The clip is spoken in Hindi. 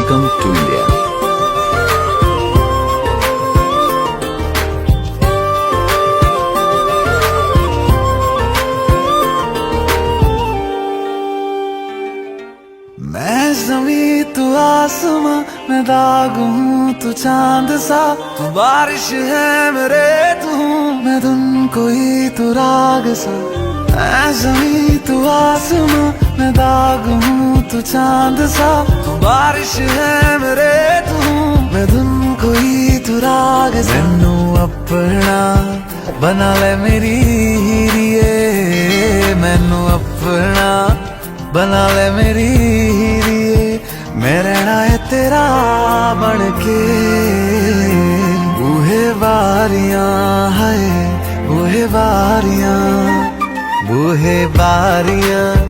Welcome to India. मैं ज़मीं तू आसमां, मैं दाग हूँ तू चांद सा, तू बारिश है मेरे तू हूँ मैं धुन कोई तू राग सा। मैं ज़मीं तू आसमां, मैं दाग हूँ तू चांद सा, तू बारिश है मेरे तू हूँ मैं धुन कोई तू राग सा। मैनू अपना बना ले मेरी हीरिए, मैनू अपना बना ले मेरी हीरिए, मैं रहना है तेरा बन के। बूहे बारियां है बूहे बारियां, बूहे बारियां